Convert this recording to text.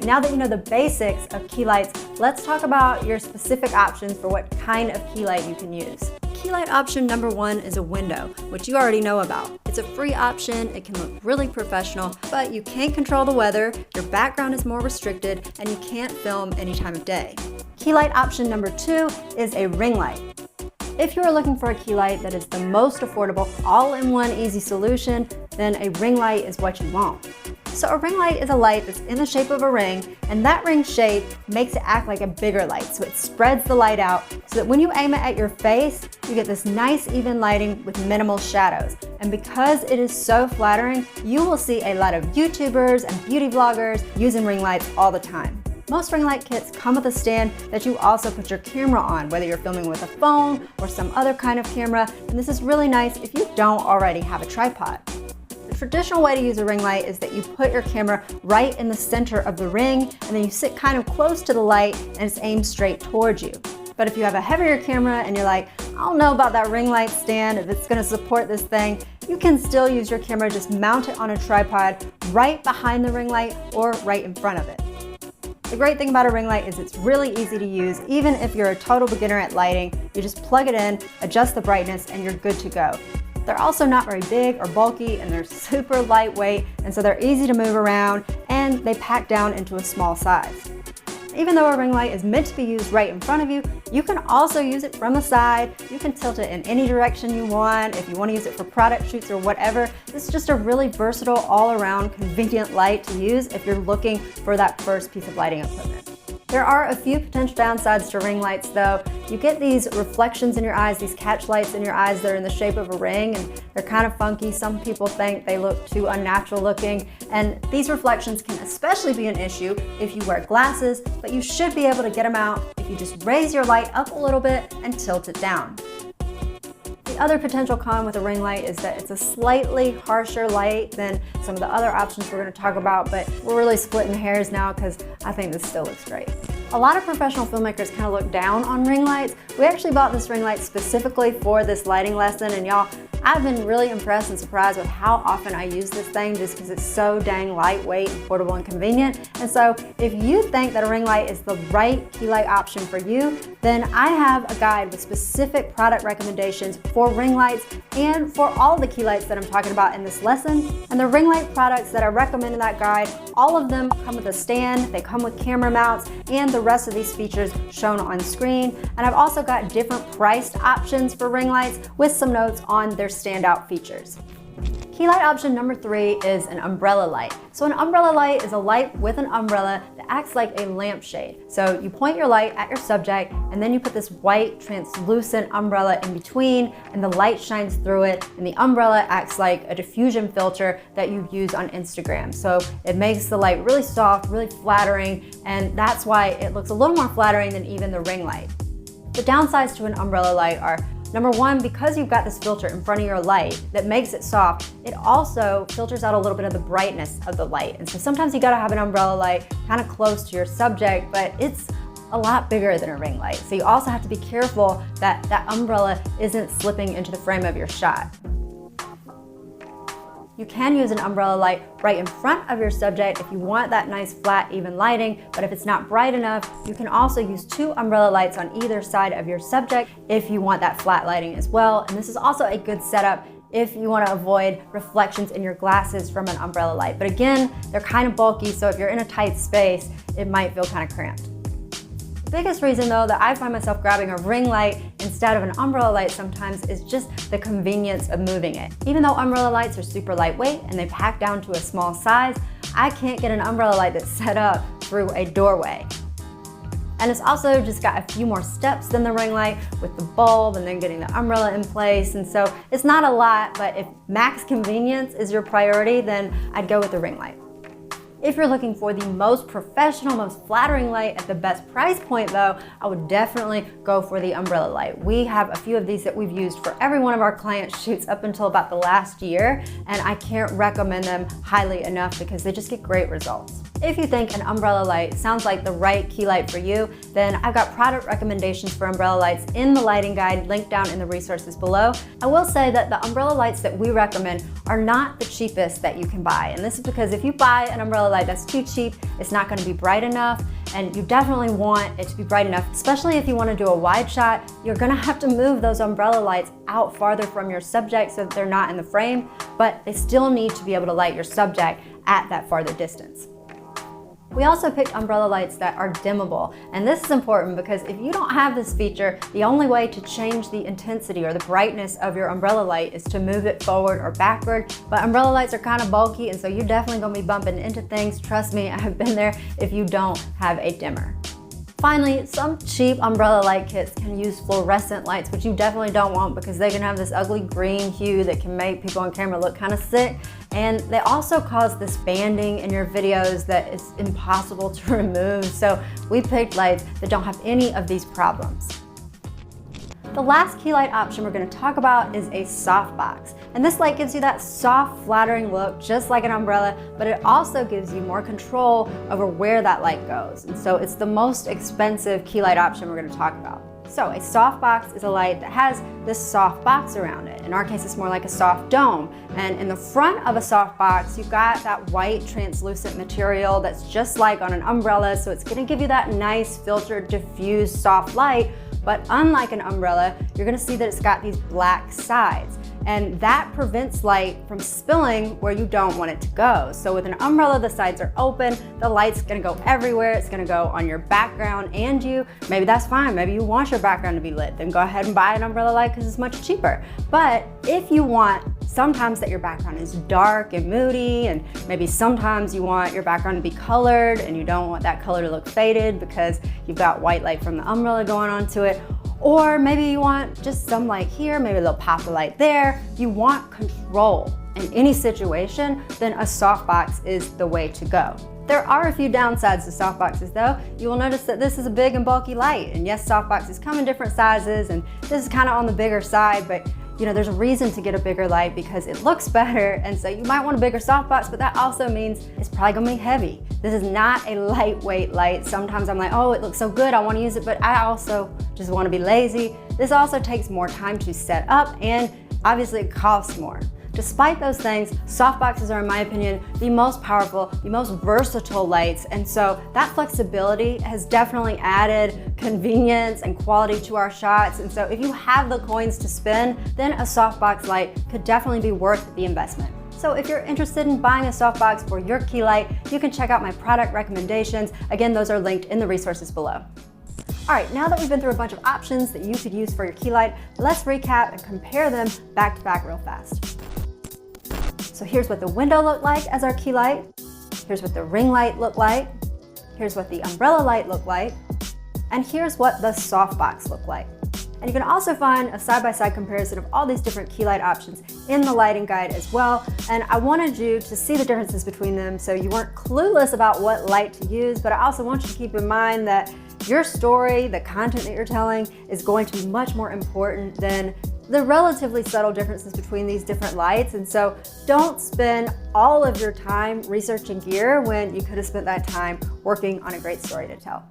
now that you know the basics of key lights, let's talk about your specific options for what kind of key light you can use. Key light option number 1 is a window, which you already know about. It's a free option, it can look really professional, but you can't control the weather, your background is more restricted, and you can't film any time of day. Key light option number 2 is a ring light. If you are looking for a key light that is the most affordable, all-in-one easy solution, then a ring light is what you want. So a ring light is a light that's in the shape of a ring, and that ring shape makes it act like a bigger light. So it spreads the light out so that when you aim it at your face, you get this nice even lighting with minimal shadows. And because it is so flattering, you will see a lot of YouTubers and beauty vloggers using ring lights all the time. Most ring light kits come with a stand that you also put your camera on, whether you're filming with a phone or some other kind of camera, and this is really nice if you don't already have a tripod. The traditional way to use a ring light is that you put your camera right in the center of the ring, and then you sit kind of close to the light and it's aimed straight towards you. But if you have a heavier camera and you're like, I don't know about that ring light stand, if it's gonna support this thing, you can still use your camera, just mount it on a tripod right behind the ring light or right in front of it. The great thing about a ring light is it's really easy to use. Even if you're a total beginner at lighting, you just plug it in, adjust the brightness, and you're good to go. They're also not very big or bulky, and they're super lightweight, and so they're easy to move around, and they pack down into a small size. Even though a ring light is meant to be used right in front of you, you can also use it from the side. You can tilt it in any direction you want. If you want to use it for product shoots or whatever, this is just a really versatile, all-around, convenient light to use if you're looking for that first piece of lighting equipment. There are a few potential downsides to ring lights though. You get these reflections in your eyes, these catch lights in your eyes that are in the shape of a ring, and they're kind of funky. Some people think they look too unnatural looking, and these reflections can especially be an issue if you wear glasses, but you should be able to get them out if you just raise your light up a little bit and tilt it down. The other potential con with a ring light is that it's a slightly harsher light than some of the other options we're going to talk about, but we're really splitting hairs now because I think this still looks great. A lot of professional filmmakers kind of look down on ring lights. We actually bought this ring light specifically for this lighting lesson, and y'all, I've been really impressed and surprised with how often I use this thing just because it's so dang lightweight and portable and convenient. And so if you think that a ring light is the right key light option for you, then I have a guide with specific product recommendations for ring lights and for all the key lights that I'm talking about in this lesson. And the ring light products that I recommend in that guide, all of them come with a stand, they come with camera mounts, and the rest of these features shown on screen. And I've also got different priced options for ring lights with some notes on their standout features. Key light option number 3 is an umbrella light. So an umbrella light is a light with an umbrella that acts like a lampshade. So you point your light at your subject, and then you put this white translucent umbrella in between, and the light shines through it, and the umbrella acts like a diffusion filter that you use on Instagram. So it makes the light really soft, really flattering, and that's why it looks a little more flattering than even the ring light. The downsides to an umbrella light are, number 1, because you've got this filter in front of your light that makes it soft, it also filters out a little bit of the brightness of the light. And so sometimes you gotta have an umbrella light kind of close to your subject, but it's a lot bigger than a ring light. So you also have to be careful that that umbrella isn't slipping into the frame of your shot. You can use an umbrella light right in front of your subject if you want that nice flat even lighting, but if it's not bright enough, you can also use 2 umbrella lights on either side of your subject if you want that flat lighting as well. And this is also a good setup if you want to avoid reflections in your glasses from an umbrella light. But again, they're kind of bulky, so if you're in a tight space, it might feel kind of cramped. The biggest reason though that I find myself grabbing a ring light instead of an umbrella light sometimes is just the convenience of moving it. Even though umbrella lights are super lightweight and they pack down to a small size, I can't get an umbrella light that's set up through a doorway. And it's also just got a few more steps than the ring light with the bulb and then getting the umbrella in place. And so it's not a lot, but if max convenience is your priority, then I'd go with the ring light. If you're looking for the most professional, most flattering light at the best price point though, I would definitely go for the umbrella light. We have a few of these that we've used for every one of our client shoots up until about the last year, and I can't recommend them highly enough because they just get great results. If you think an umbrella light sounds like the right key light for you, then I've got product recommendations for umbrella lights in the lighting guide linked down in the resources below. I will say that the umbrella lights that we recommend are not the cheapest that you can buy. And this is because if you buy an umbrella light that's too cheap, it's not going to be bright enough. And you definitely want it to be bright enough, especially if you want to do a wide shot. You're going to have to move those umbrella lights out farther from your subject so that they're not in the frame, but they still need to be able to light your subject at that farther distance. We also picked umbrella lights that are dimmable, and this is important because if you don't have this feature, the only way to change the intensity or the brightness of your umbrella light is to move it forward or backward. But umbrella lights are kind of bulky, and so you're definitely going to be bumping into things. Trust me, I have been there if you don't have a dimmer. Finally, some cheap umbrella light kits can use fluorescent lights, which you definitely don't want because they can have this ugly green hue that can make people on camera look kind of sick. And they also cause this banding in your videos that is impossible to remove. So we picked lights that don't have any of these problems. The last key light option we're going to talk about is a softbox. And this light gives you that soft, flattering look, just like an umbrella, but it also gives you more control over where that light goes. And so it's the most expensive key light option we're going to talk about. So a softbox is a light that has this soft box around it. In our case, it's more like a soft dome. And in the front of a softbox, you've got that white translucent material that's just like on an umbrella. So it's going to give you that nice filtered, diffused, soft light. But unlike an umbrella, you're going to see that it's got these black sides. And that prevents light from spilling where you don't want it to go. So with an umbrella, the sides are open, the light's gonna go everywhere. It's gonna go on your background and you. Maybe that's fine, maybe you want your background to be lit, then go ahead and buy an umbrella light because it's much cheaper. But if you want sometimes that your background is dark and moody, and maybe sometimes you want your background to be colored and you don't want that color to look faded because you've got white light from the umbrella going onto it, or maybe you want just some light here, maybe a little pop of light there. You want control in any situation, then a softbox is the way to go. There are a few downsides to softboxes though. You will notice that this is a big and bulky light, and yes, softboxes come in different sizes, and this is kind of on the bigger side, but you know, there's a reason to get a bigger light because it looks better, and so you might want a bigger softbox, but that also means it's probably gonna be heavy. This is not a lightweight light. Sometimes I'm like, oh, it looks so good, I wanna use it, but I also just wanna be lazy. This also takes more time to set up, and obviously it costs more. Despite those things, softboxes are, in my opinion, the most powerful, the most versatile lights, and so that flexibility has definitely added convenience and quality to our shots. And so if you have the coins to spend, then a softbox light could definitely be worth the investment. So if you're interested in buying a softbox for your key light, you can check out my product recommendations. Again, those are linked in the resources below. All right, now that we've been through a bunch of options that you could use for your key light, let's recap and compare them back to back real fast. So here's what the window looked like as our key light. Here's what the ring light looked like. Here's what the umbrella light looked like. And here's what the softbox looked like. And you can also find a side-by-side comparison of all these different key light options in the lighting guide as well. And I wanted you to see the differences between them so you weren't clueless about what light to use, but I also want you to keep in mind that your story, the content that you're telling, is going to be much more important than the relatively subtle differences between these different lights. And so don't spend all of your time researching gear when you could have spent that time working on a great story to tell.